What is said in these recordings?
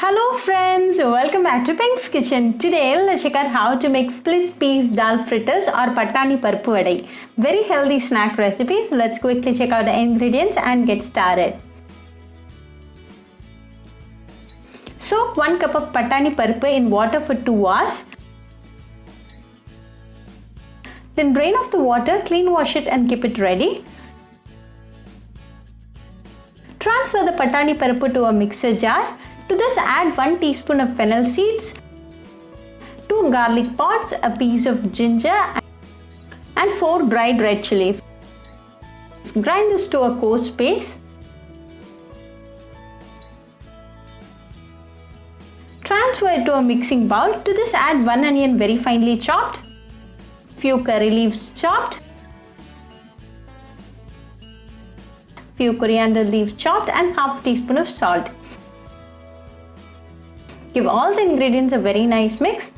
Hello friends, welcome back to Pink's Kitchen. Today let's check out how to make split peas dal fritters or patani Paruppu Vadai. Very healthy snack recipe. Let's quickly check out the ingredients and get started. Soak 1 cup of patani Paruppu in water for 2 hours. Then drain off the water, clean wash it and keep it ready. Transfer the patani Paruppu to a mixer jar. To this add 1 teaspoon of fennel seeds, 2 garlic pods, a piece of ginger and 4 dried red chillies. Grind this to a coarse paste. Transfer it to a mixing bowl. To this add 1 onion very finely chopped, few curry leaves chopped, few coriander leaves chopped and half teaspoon of salt. Give all the ingredients a very nice mix.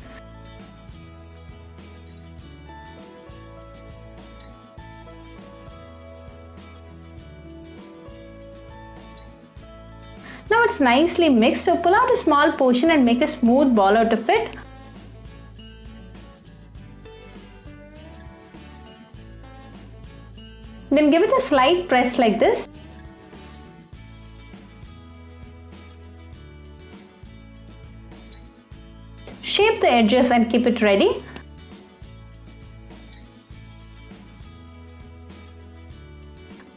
Now it's nicely mixed, so pull out a small portion and make a smooth ball out of it. Then give it a slight press like this. Shape the edges and keep it ready.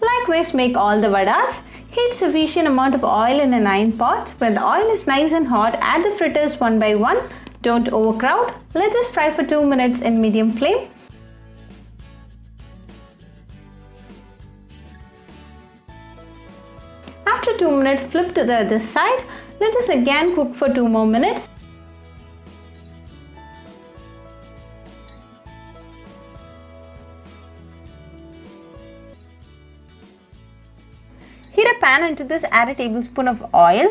Likewise, make all the vadas. Heat sufficient amount of oil in an iron pot. When the oil is nice and hot, add the fritters one by one. Don't overcrowd. Let this fry for 2 minutes in medium flame. After 2 minutes, flip to the other side. Let this again cook for 2 more minutes. Heat a pan, into this add a tablespoon of oil.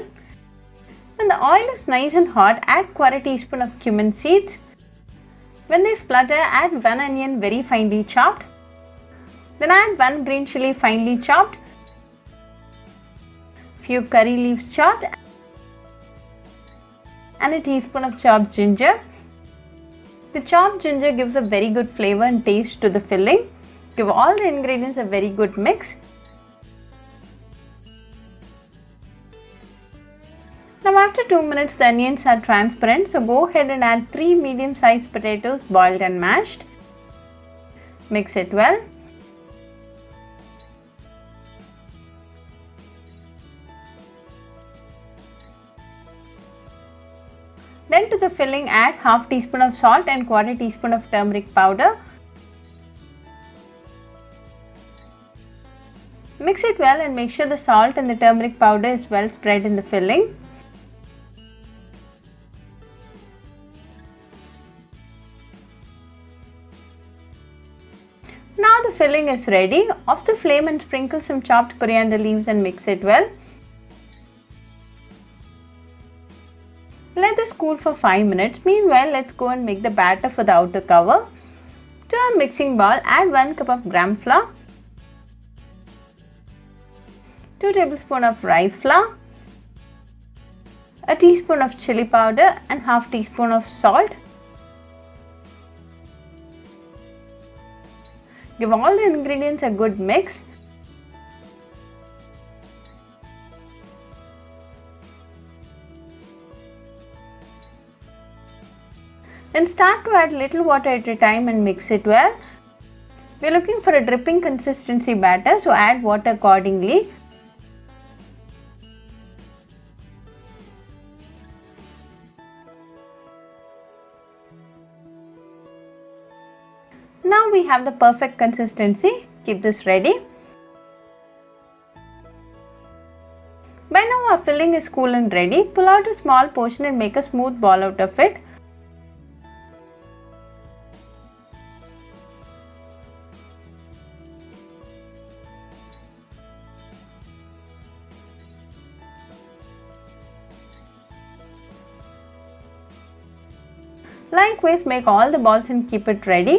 When the oil is nice and hot, add 1/4 teaspoon of cumin seeds. When they splutter, add 1 onion very finely chopped. Then add 1 green chilli finely chopped, few curry leaves chopped and a teaspoon of chopped ginger. The chopped ginger gives a very good flavor and taste to the filling. Give all the ingredients a very good mix. Now after 2 minutes the onions are transparent, so go ahead and add 3 medium-sized potatoes boiled and mashed. Mix it well. Then to the filling add half teaspoon of salt and 1/4 teaspoon of turmeric powder. Mix it well and make sure the salt and the turmeric powder is well spread in the filling. Now the filling is ready. Off the flame and sprinkle some chopped coriander leaves and mix it well. Let this cool for 5 minutes. Meanwhile, let's go and make the batter for the outer cover. To a mixing bowl, add 1 cup of gram flour, 2 tablespoons of rice flour, a teaspoon of chili powder and half teaspoon of salt. Give all the ingredients a good mix. Then start to add little water at a time and mix it well. We are looking for a dripping consistency batter, so add water accordingly. Now we have the perfect consistency. Keep this ready. By now our filling is cool and ready. Pull out a small portion and make a smooth ball out of it. Likewise, make all the balls and keep it ready.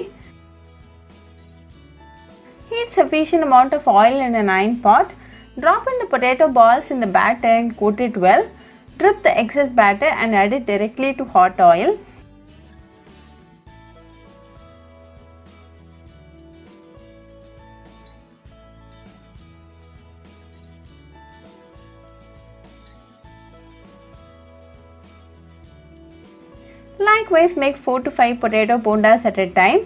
Heat sufficient amount of oil in an iron pot. Drop in the potato balls in the batter and coat it well. Drip the excess batter and add it directly to hot oil. Likewise, make 4 to 5 potato bondas at a time.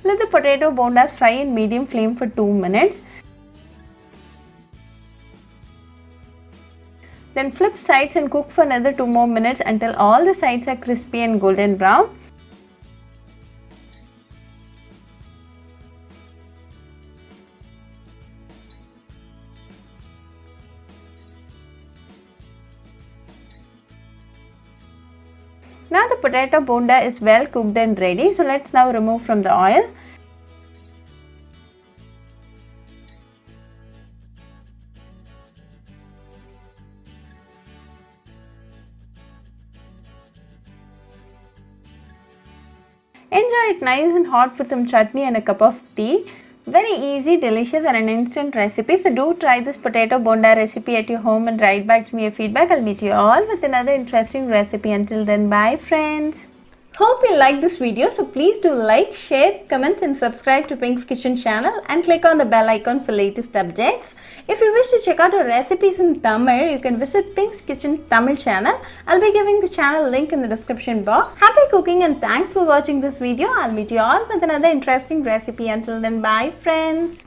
Let the potato bondas fry in medium flame for 2 minutes. Then flip sides and cook for another 2 more minutes until all the sides are crispy and golden brown. Now the potato bonda is well cooked and ready, so let's now remove from the oil. Enjoy it nice and hot with some chutney and a cup of tea. Very easy, delicious and an instant recipe. So do try this potato bonda recipe at your home and write back to me your feedback. I'll meet you all with another interesting recipe. Until then, bye friends. Hope you liked this video. So please do like, share, comment and subscribe to Pink's Kitchen channel and click on the bell icon for latest updates. If you wish to check out our recipes in Tamil, you can visit Pink's Kitchen Tamil channel. I'll be giving the channel link in the description box. Happy cooking and thanks for watching this video. I'll meet you all with another interesting recipe. Until then, bye friends.